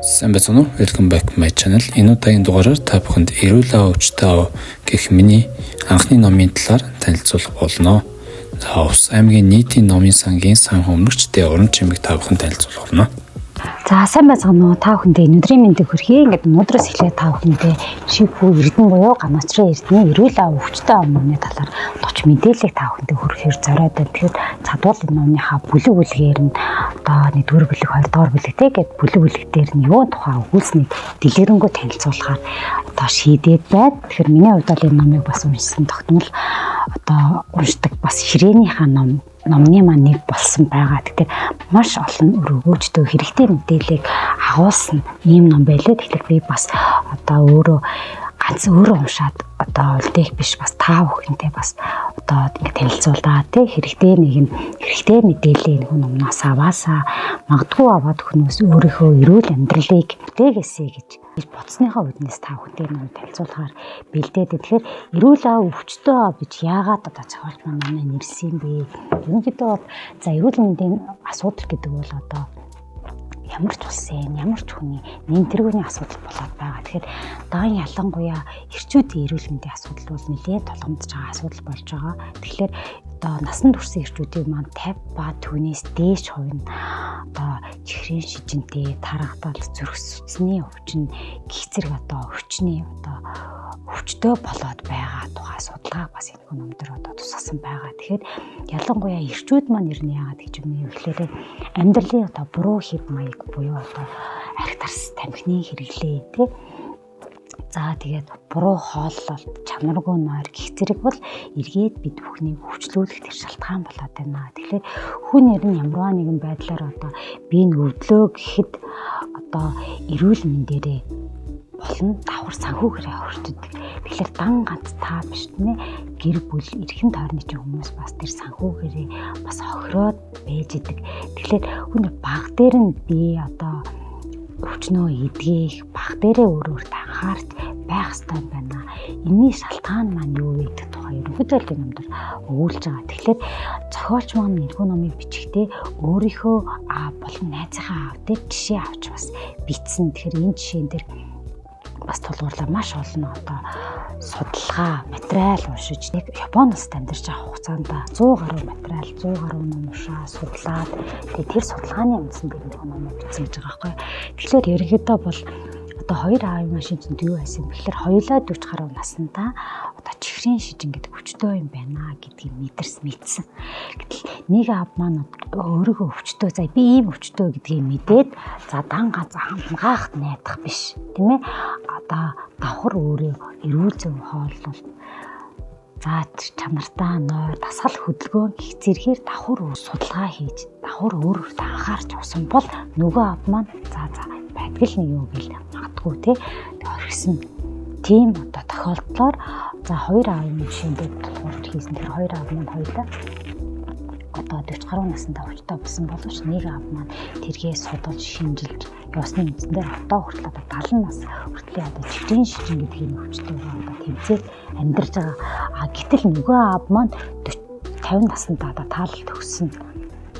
Сайн байцгаана уу? Welcome back to my channel. Энэ удаагийн дугаараар та бүхэнд эрүүл аав өвчтэй аав гэх миний анхны номын талаар танилцуулах болно. Ус аймгийн нийтийн номын сангийн сан хөмрөгчтэй уран чимэг та бүхэнд танилцуулах болно. За сайн байцгаана уу? Та бүхэндээ өнөөдрийн мэндийг хүргэе. Ингээд өнөөдрөөс эхлээд та бүхэндээ шивхүү эрдэнэ буюу ганцрын эрдэнэ эрүүл аав өвчтэй аав номны талаар товч мэдээлэл та бүхэндээ хүргэхээр зориод байна. Тэгэхээр цадвал энэ номныхаа бүлэг бүлгээр нь одоо 1-р бүлэг, 2-р бүлэг тэгээд бүлэг бүлэгтэр нь юу тухай өгүүлснийг дэлгэрэнгүй танилцуулахаар одоо шийдээд байна. Тэгэхээр миний хувьд бол энэ номыг бас уншсан тогтмол одоо уншдаг бас ширээнийхаа номны маань нэг болсон байгаа. Тэгэхээр маш олон өргөөжтэй хэрэгтэй мэдээллийг агуулсан ийм ном байлээ. Тэгэхээр би бас одоо өөрөө ганц өөрөө уншаад одоо үлдээх биш бас та бүхэнтэй бас одоо ингэ танилцуулаа тий хэрэгтэй мэдээлэл нэг номноос аваасаа магадгүй аваад өхнөөс өөрийнхөө эрүүл амьдралыг бүтээгээсэй гэж бодсныхаа үднээс та бүхэнтэй ном танилцуулахаар бэлдээд. Тэгэхээр эрүүл аав өвчтөө аав гэж яагаад одоо зохиолч маань намайг нэрсэн бэ? Ерөнхийдөө за эрүүл мэндийн асуудал гэдэг бол одоо ямар ч улсын ямар ч хүний нэн тэргүүний асуудал болоод байгаа. Тэгэхээр даан ялангуяа эрчүүдийн эрүүл мэндийн асуудал бол нэлээд тулгамдж байгаа асуудал болж байгаа. Тэгэхээр одоо насан туршсан эрчүүдийн маань 50 ба түүнээс дээш хувь нь одоо чихрийн шижинтэй, тархатал, зүрх судасны өвчин, гих зэрэг одоо өвчний одоо өвчтөө болоод байгаа тухай судалгааг бас энэ ном дээр одоо тусгасан байгаа. Тэгэхээр ялангуяа эрчүүд маань ер нь яагаад гэж юм бэ гэхээр амьдралын одоо буруу хэв маяг буюу одоо арх тарс тамхины хэрэглээ тий. За тэгээд буруу хооллолт, чанаргүй нойр гих зэрэг бол эргээд бид бүхнийг өвчлүүлэх тэр шалтгаан болоод байна. Тэгэхээр хүн ер нь ямарваа нэгэн байдлаар одоо биеийн өвдлөө гэхэд одоо эрүүл мэндээрээ болон давхар санхүүгээрээ хорчдөг. Тэгэхээр дан ганц та биш тийм ээ гэр бүл эрхэн тойрны чинь хүмүүс бас тэр санхүүгээрээ бас хохироод байж идэг. Тэгэхээр хүн баг дээр нь би одоо өвчнөө эдгэх баг дээрээ өөрөөрт анхаарч байх ёстой байна. Энэний шалтгаан маань юу вэ гэдэг тухай ерөнхийдөө энэ номдор өгүүлж байгаа. Тэгэхээр зохиолч маань энэхүү номыг бичихдээ өөрийнхөө аав болон найзынхаа аав дээр жишээ авч бас бичсэн. Тэгэхээр энэ жишээн дээр бас тулгуурлаа маш олон одоо судалгаа, материал уншиж нэг Японоос амьдарч байгаа хугацаанд 100 гаруй материал, 100 гаруй ном уншаа, судлаад тэгээд тэр судалгааны үндсэн дээр нэг ном бичсэн гэж байгаа байхгүй. Тэгэхээр ерөнхийдөө бол одоо хоёр аавын машин чинь юу байсан бэ гэхээр хоёулаа 40 гаруй наснда одоо чихрийн шижин гэдэг өвчтөө юм байна гэдгийг мэдсэн. Гэтэл нэг аав маань өөрийгөө өвчтөө за би ийм өвчтөө гэдгийг мэдээд за дан ганц хамгаахт найдах биш тийм ээ. Одоо давхар өөрөө эрүүл зөв хооллол за чанартаа нойр дасгал хөдөлгөөн гих зэргээр давхар судалгаа хийж давхар өөрөөрт анхаарч усан бол нөгөө аав маань за байдаг л нэг юу гэл магадгүй тий орхисон тийм одоо тохиолдлоор за хоёр аавын жишээндээ тулгуурч хийсэн. Тэр хоёр аав маань хоёулаа одоо 40 гаруй наснда өвчтөй болсон боловч нэг аав маань тэргээ судалж шинжилж явсны үндсэндээ одоо хүртэл одоо 70 нас хүртэл одоо чихрийн шижин гэдэг юм өвчтөйгөө одоо тэмцээд амьдарч байгаа. Гэтэл нөгөө аав маань 50 наснда одоо таалал төгссөн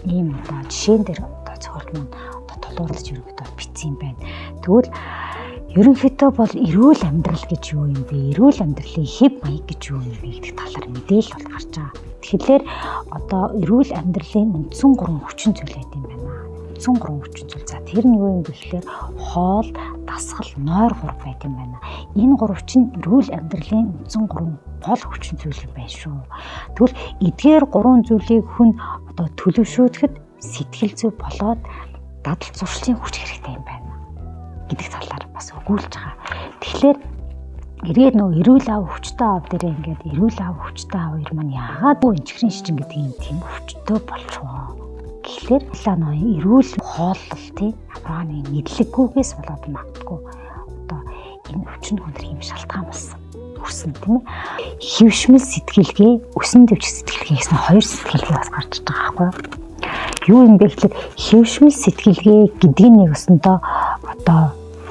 ийм одоо жишээн дээр одоо зохиолч маань одоо тулгуурлаж ерөнхийдөө бичсэн юм байна. Тэгвэл ерөнхийдөө бол эрүүл амьдрал гэж юу юм бэ? Эрүүл амьдралын хэв маяг гэж юу юм бэ гэдэг талаар мэдээлэл бол гарч байгаа. Тэгэхээр одоо эрүүл амьдралын үндсэн 3 хүчин зүйл байт юм байна. Үндсэн 3 хүчин зүйл. За тэр нь юу юм бэ гэхээр хоол, дасгал, нойр 3 байт юм байна. Энэ 3 чинь эрүүл амьдралын үндсэн 3 гол хүчин зүйл юм байна шүү. Тэгвэл эдгээр 3 зүйлийг хүн одоо төлөвшөөдөд сэтгэл зүй болоод дадал зуршлын хүч хэрэгтэй юм байна гэдэг талаар бас өгүүлж байгаа. Тэгэхээр эргээд нөө эрүүл аав өвчтөй аав дээр ингээд эрүүл аав өвчтөй аав хоёр маань яагаад бүү чихрийн шижин гэдэг юм тийм өвчтөй болчихвоо гэхлээр нөө эрүүл хооллол тийм аврааны мэдлэггүйгээс болоод магадгүй одоо энэ өвчин хүндрэх юм шалтгаан болсон үсэн тийм ээ. Хөвшмөл сэтгэлгээ, өсөн дэвчих сэтгэлгээ гэсэн хоёр сэтгэлгээ бас гарч иж байгаа байхгүй юу? Юу юм бэ гэхэлээ хөвшмөл сэтгэлгээ гэдгийг нэг өсөндөө одоо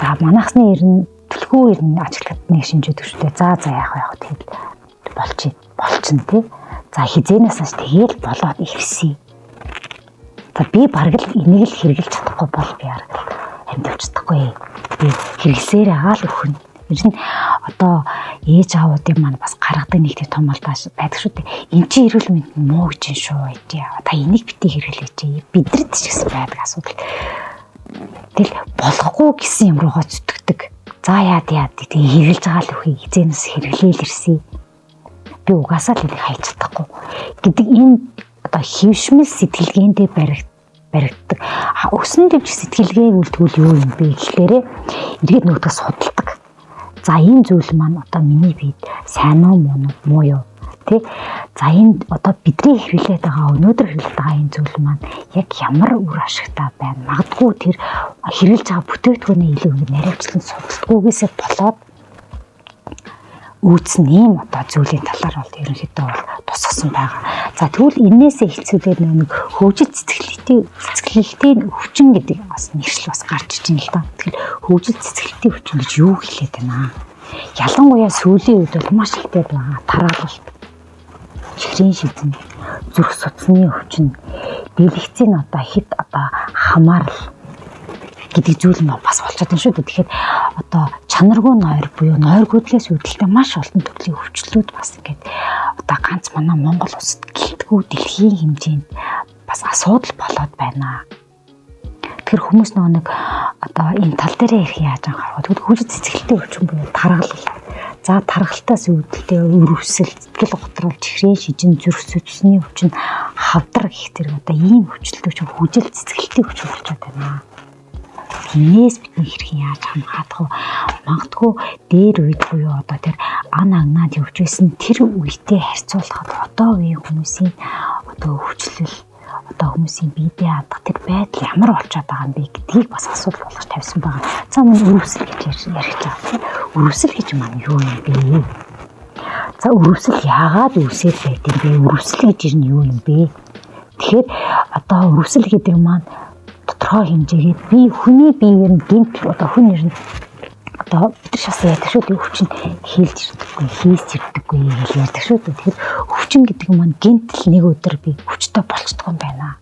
за манайхны ерэн төлхөө ерэн ажиглахад нэг шинжээд өгчтэй. За яах тэгээд болчихно тий. За хизээнээс нь тэгэл болоод ирсэн. За би бараг л энийг л хэрэгжилж чадахгүй бол би арга амьд явчихдаггүй. Би хэрэгсээр агаал өхөн. Ер нь одоо ээж аавуудын маань бас гаргадаг нэг тийм том алдааш байдаг шүү дээ. Энд чинь эрүүл мэнд муу гэж шүү ээж. Та энийг битгий хэрэглээч. Бидэнд ч гэсэн байдаг асуудал. Тэгэл болохгүй гэсэн юм руугаа зүтгэдэг. За яад тэгээ хэрэглэж байгаа л үхий эзэнээс хэрэглээл ирсэн. Би угаасаа л энийг хайж чадахгүй гэдэг энэ одоо хөвшмөл сэтгэлгээндээ баригддаг. Өснө дэвж сэтгэлгээ үлдгүүл юу юм бэ гэхлээрээ эргээд нөгөөдөө судалдаг. За энэ зүйл маань одоо миний биед сайн уу муу юу тий. За энэ одоо бидний хэрэглээд байгаа өнөөдөр хэрэглээд байгаа энэ зүйл маань яг ямар үр ашигтай байна. Магадгүй тэр хэрэглэж байгаа бүтээгдэхүүнээ илүү ингэ наривчлан судалдаггүйгээсээ болоод үүснэ юм одоо зүйлийн талаар бол ерөнхийдөө бол тусгасан байгаа. За тэгвэл энээсээ эхэлцүүлээд нэг хөгжил цэцгэлэлтийн өвчин гэдэг бас нэршил бас гарч иж байна л да. Тэгэхээр хөгжил цэцгэлэлтийн өвчин гэж юу хэлээд байна? Ялангуяа сүүлийн үед бол маш ихтэй байгаа тархалт, чихрийн шидэн, зүрх судасны өвчин, дэлгэцийн одоо хэд одоо хамаарал гэдэг зүйл нь бас болчиход байна шүү дээ. Тэгэхээр одоо чанаргүй ноёр буюу ноёргүйдлээс үүдэлтэй маш олон төрлийн өвчлүүд бас ингээд одоо ганц манай Монгол улсад гэлтгүү дэлхийн хэмжээнд бас асуудал болоод байна. Тэгэхээр хүмүүс нэг одоо энэ тал дээрээ ирэх яаж анхаарах вэ? Тэгвэл хөгжил цэцгэлэлтийн өвчин буюу тархал. За тархалтаас үүдэлтэй өрөвсөл, сэтгэл готрол, чихрийн шижин, зүрх судасны өвчин, хавдар гэх тэр одоо ийм өвчлөлт өвчин хөгжил цэцгэлэлтийн өвчин болчиход байна. Энээс бидний хэрхэн яаж хамгаалах вэ? Магадгүй дээр үед буюу одоо тэр ан агнаад явж байсан тэр үетэй харьцуулахад одоо үеийн хүмүүсийн одоо өвчлөл, одоо хүмүүсийн биедээ хандах тэр байдал ямар болчиход байгаа юм бэ гэдгийг бас асуудал болгож тавьсан байгаа. За мөн өрөвсөл гэж ярих гэж байна. Өрөвсөл гэж маань юу юм бэ? За өрөвсөл яагаад үүсээд байд юм бэ? Өрөвсөл гэж юу юм бэ? Тэгэхээр одоо өрөвсөл гэдэг маань тодорхой хэмжээгээд би хүний биеэр нь гинт одоо хүн ер нь одоо бид шас яадаг шүү дээ өвчин хийлж ирдэггүй хийс ирдэггүй гэж ярьдаг шүү дээ. Тэгэхээр өвчин гэдэг нь маань гинтл нэг өдөр би өвчтэй болцдог юм байна.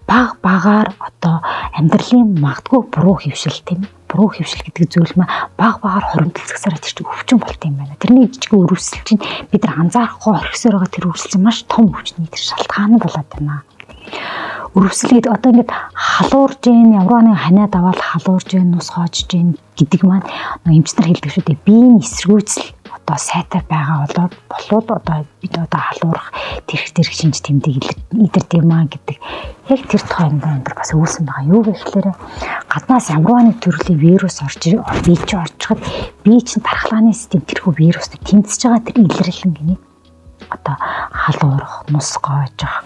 Багаар одоо амьдралын магадгүй буруу хөвшил тийм буруу хөвшил гэдэг зүйл маань багаар хоримтлцгсараа тэр чинь өвчин болт юм байна. Тэрний жижиг өрөвсөл чинь бид нар анзаарахгүй орхисоор байгаа тэр өрөвсөл чинь маш том өвчний тэр шалтгаан болоод байна. Өрөвсөл гэдэг одоо ингээд халуурж гин ямар нэг ханиад аваад халуурж гин нус хоож гин гэдэг маань эмчнэр хэлдэг шүү дээ. Биеийн эсргүүцэл одоо сайтай байгаа болоод одоо бид одоо халуурах тэрх шинж тэмдэг идэрд юм аа гэдэг яг тэр тоонд бас үүсэн байгаа. Юу гэхээр гаднаас ямар нэг төрлийн вирус орж бие чинь орчиход бие чинь тархалгааны систем тэрхүү вирусыг тэмцэж байгаа тэр илэрлэн гинэ одоо халуурах, нус гоож байгаа.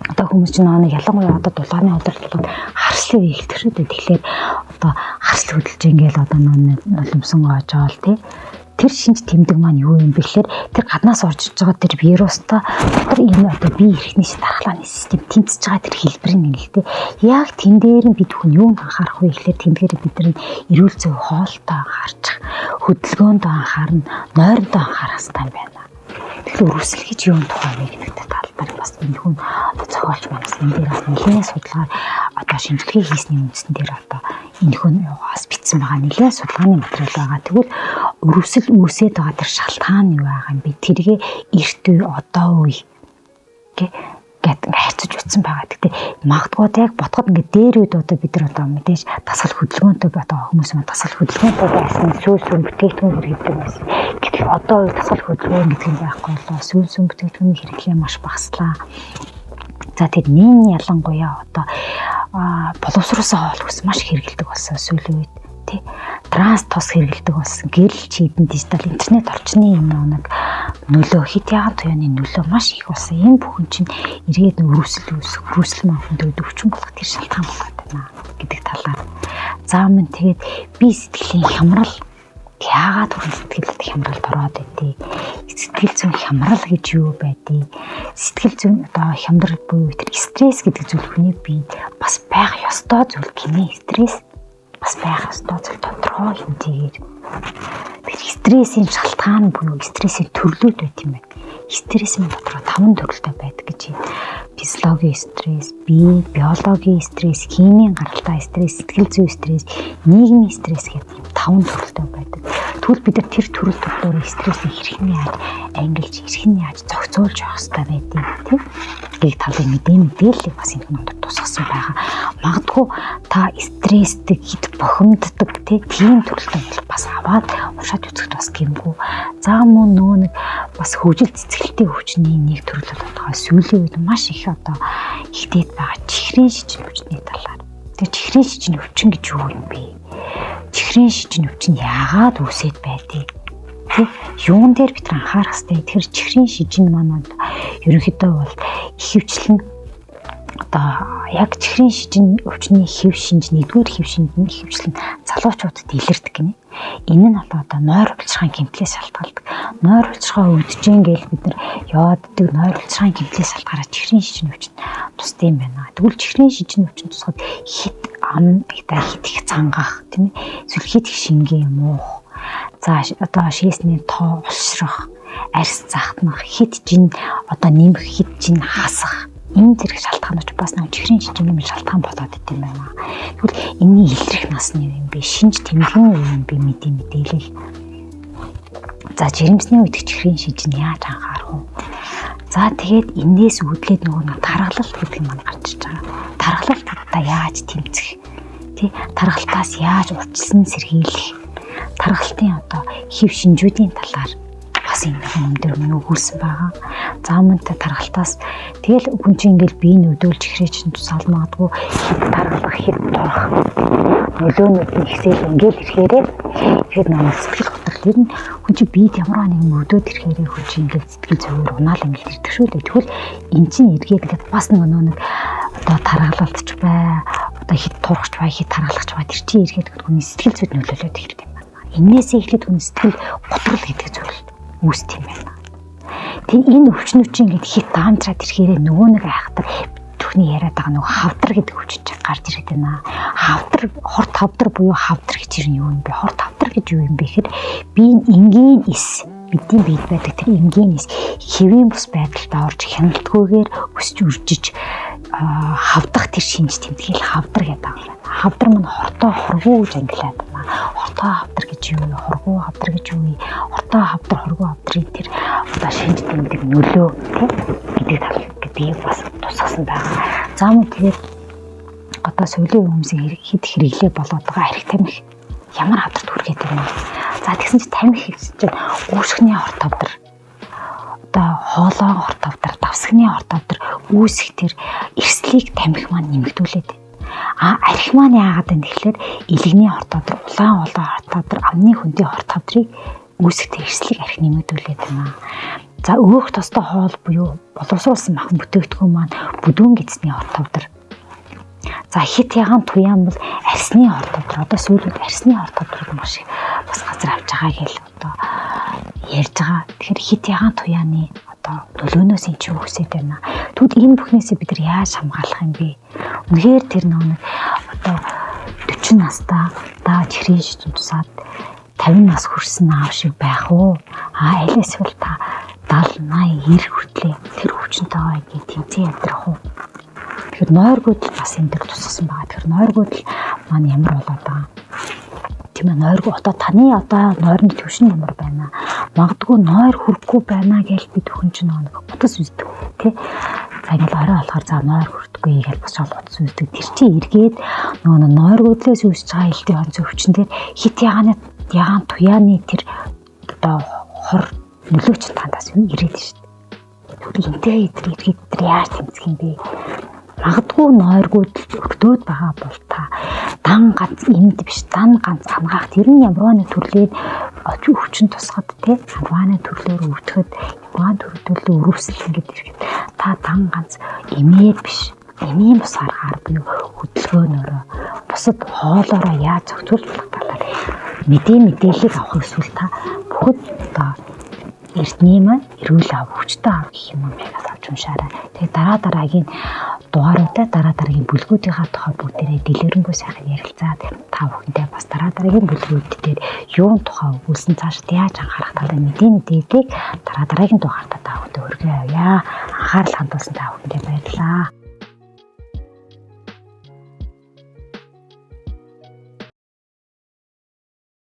Одоо хүмүүс чинь нэг ялангуяа одоо дулааны удирдлагад харслыг хийдэг шүү дээ. Тэгэхээр одоо харсл хөдөлж ингээл одоо нулимсан гоож байгаа л тий. Тэр шинж тэмдэг маань юу юм бэ гэхээр тэр гаднаас орж иж байгаа тэр вирустай дотор энэ одоо бие эрхний тархалгааны систем тэмцэж байгаа тэр хэлбэр нь л тий. Яг тэн дээр нь бид хүн юунд анхаарах вэ гэхээр тэн дээр бид нар эрүүл зөв хоолтой анхаарч хөдөлгөөнд анхаарна, нойрондоо анхаарах хэрэгтэй юм байна. Тэгэхээр өрөвсөл гэж юу юм тухай нэг талбар бас энэ хүн зохиолч манаас энэ дээр бас нэлээд судалгаа одоо шинжилгээ хийсний үндсэн дээр одоо энэ хүн бас бичсэн байгаа нэлээд судалгааны материал байгаа. Тэгвэл өрөвсөл үүсээд байгаа тэр шалтгаан юу байгаа юм бэ? Тэргээ эрт үе одоо үе гэт хайцаж утсан байгаа. Гэхдээ магадгүй яг ботход ингээд дээр үед одоо бид нар одоо мэдээж дасгал хөдөлгөөнтэй одоо хүмүүс маань дасгал хөдөлгөөнтэй байсан сүүл бүтээгдэхүүн хэрэглэдэг байсан. Гэтэл одоо дасгал хөдөлгөөн гэдэг нь байхгүй болоо сүүл бүтээгдэхүүний хэрэглээ маш багаслаа. За тэр нэн ялангуяа одоо боловсруулсан хоол хүнс маш хэрэглэдэг болсон сүүлийн үед тий. Транс тос хэрэглэдэг болсон. Гэрэл чийдэн дижитал интернет орчны юм нэг нөлөө хит яахан туяаны нөлөө маш их болсон. Энэ бүхэн чинь эргээд өрөвсөл маань хүнд өвчин болох тэр шалтгаан болоод байна гэдэг талаар. За мөн тэгээд би сэтгэлийн хямрал яагаад хүрэн сэтгэлд хямралд ороод байдгийг сэтгэл зүйн хямрал гэж юу байдгийг сэтгэл зүйн одоо хямдар буюу тэр стресс гэдэг зүйл хүний бие бас байх ёстой зүйл гинэ. Стресс бас байх ёстой зүйл тодорхой хэмжээгээр тэр стрессийн шалтгаан буюу стрессийн төрлүүд байт юм байна. Стрессийн дотор 5 төрөлтэй байдаг гэж байна. Физиологийн стресс, биологийн стресс, химийн гаралтай стресс, сэтгэл зүйн стресс, нийгмийн стресс гэдэг 5 төрөлтэй байдаг. Тэгвэл бид нар тэр төрлөөр стрессийг хэрхэн яаж ангилж, хэрхэн яаж зохицуулж явах хэрэгтэй байдаг тийм. Нэг талын мэдээллийг бас энэ номдод тусгасан байгаа. Магадгүй та стресстэй хит бохимддог тийм төрөлтэй бас аваад уншаад үзэхэд бас гэмгүй. За мөн нөгөө нэг бас хөгжил цэцгэлтийн өвчний нэг төрөл болоод сүүлийн үед маш их одоо ихтэйд байгаа чихрийн шижин өвчний талаар. Тэгээ чихрийн шижин өвчин гэж юу юм бэ? Чихрийн шижин өвчин яагаад үүсээд байдгийг тий юун дээр бид анхаарах хэрэгтэй. Тэр чихрийн шижин манад ерөнхийдөө бол ихэвчлэн одоо яг чихрийн шижин өвчний хэв шинж нэгдүгээр хэв шинж нь ихэвчлэн залуучуудад илэрдэг гинэ. Энэ нь одоо нойр булчирхайн гэмтлээс шалтгаалдаг. Нойр булчирхай өвдөж ингээл бид нар явааддаг нойр булчирхайн гэмтлээс шалтгаалаад чихрийн шижин өвчин тусдсан юм байна. Тэгвэл чихрийн шижин өвчин тусахад хит ам хит их цангах тийм ээ. Эсвэл хит их шингээ муух. За одоо шээсний тоо улшрах, арьс захнах, хит жин одоо нэмэх, хит жин хасах. Энэ зэрэг шалтгаанууд бас нэг чихрийн шижингийн шалтгаан болоод идэв юм байна. Тэгвэл энэний илрэх насны юм бэ? Шинж тэмдгийн юм бэ? Мэдээлэл. За жирэмсний үед чихрийн шижин яаж анхаарах вэ? За тэгээд энээс үүдлээд нөгөө тархалт гэдэг юм гарч ирж байгаа. Тархалтаа яаж тэмцэх? Тэ тархалтаас яаж урьдчилан сэргийлэх? Тархалтын одоо хэв шинжүүдийн талаар бас энэ юм дээр мөн өгүүлсэн байгаа. За мөнтэй тархалтаас тэгэл хүн чинь ингээл биеийн өдөөлж ихрээ чинь тусаал магадгүй тархалах хэд турах нөлөөнүүд нь ихсэл ингээл ирэхээрээ тэгэхэд нэг сэтгэл готрол ер нь хүн чинь биед ямар нэгэн өдөөд ирэхээрээ хүн чинь ингээл сэтгэл зүгээр унаал ингээл ирдэг шүү дээ. Тэгвэл эн чинь эргээд ингээд бас нэг одоо тархалтч бай одоо хэд турахч бай хэд тархалахч бай тэр чинь эргээд хүний сэтгэл зүйд нөлөөлөд ирдэг юм байна. Эннээсээ эхлээд хүний сэтгэл готрол гэдэг зүйл үүсдэг юм байна. Тэгээ энэ өвчнүүд чинь ингээд хит даамтраад ирэхээрээ нөгөө нэг айхтар түүхний яриад байгаа нөгөө хавдар гэдэг өвчин чинь гарч ирээд байна. Хавдар, хорт хавдар буюу хавдар гэж юу юм бэ? Хорт хавдар гэж юу юм бэ гэхээр биеийн энгийн эс бидний биед байдаг тэр энгийн эс хэвийн бус байдалд орж хяналтгүйгээр өсч үржиж хавдах тэр шинж тэмдэглэл хавдар гэдэг юм байна. Хавдар мань хортой хоргуу гэж ангилаад байна. Хортой хавдар гэж юу вэ? Хоргуу хавдар гэж юу вэ? Хортой хавдар хоргуу хавдрын тэр одоо шинж тэмдэг нөлөө гэдэг талыг бас тусгасан байна. За мөн тэгээд одоо сүүлийн хүмүүсийн хэд хэрэглээ болоод байгаа арх тамхи ямар хавдарт хүргээд байна. За тэгсэн чинь тамхи чинь үүсгэний хорт хавдар одоо хоолойн хорт хавдар, давсганы хорт хавдар үүсэх тэр эрслийг тамхи маань нэмэгдүүлээд арх маань яагаад вэ гэхэлэр илэгний хорт хавдар, улаан хорт хавдар, амны хөндийн хорт хавдрыг үүсэх тэр эрслийг арх нэмэгдүүлээд байна. За өөх тостой хоол буюу боловсруулсан махан бүтээгдэхүүн маань бүдүүн гидсний хорт хавдар. За хит ягаан туяан бол арсны хорт хавдар. Одоо сүүлд арсны хорт хавдрыг маш их бас газар авч байгаа гэл одоо ярьж байгаа. Тэгэхээр хит ягаан туяаны одоо төлөөнөөс эн чинь үсээд байна. Тэгвэл энэ бүхнээсээ бид нар яаж хамгаалах юм бэ? Үнэхээр тэр нэг одоо 40 настай даа чихрийн шижин тусаад 50 нас хүрсэн аав шиг байх уу? Аль эсвэл та 70, 80, 90 хүртлээ тэр өвчнөйтэйгээ ингэ тэмцэн амьдрах уу? Тэгэхээр нойргуудл бас энэ төр тусгасан байгаа. Тэгэхээр нойргуудл маань ямар болоод байгаа? Тийм ээ, нойргоо одоо таны одоо нойрны төвшин ямар байна? Магадгүй нойр хүрхгүй байна гэж бид хүн чинь нэг утас үздэг тий. За ингээл орой болохоор за нойр хүрдэггүй гэж бас утас үздэг. Тэр чинь эргээд нөгөө нойргуудлээс үүсэж байгаа элдийн онц өвчин дээр хит ягаан туяаны тэр одоо хор нөлөөч тандаас юм ирээд шүү дээ. Тэгвэл энтэй эргээд тэр яаж тэмцэх юм бэ? Магадгүй нойргууд өгдөөд байгаа бол та дан ганц эмд биш дан ганц хамгаах тэр нь ямарваа төрлөө өвчин тусахад тий ямарваа төрлөөр өвдөхөд ямарваа төрлөө өрөвсөл ингэж ирэхэд та дан ганц эмээд биш эмийн бус аргаар буюу хөдөлгөөнөөрөө бусад хоолоороо яаж зохицуулж болох талаар мэдээллийг авах эсвэл та бүгд одоо эрдний маань эрүүл ав хүчтэй ав гэх юм уу авч уншаарай. Тэгээ дараагийн дугааруудаа дараа дараагийн бүлгүүдийнхаа тухай бүгдээрээ дэлгэрэнгүй сайхан ярилцаад та бүхэндээ бас дараа дараагийн бүлгүүд дээр юун тухай өгүүлсэн цаашд яаж анхаарах талаар мэдээний дээлийг дараа дараагийн дугаартаа та бүхэндээ хүргье явъя. Анхаарал хандуулсан та бүхэндээ баярлалаа.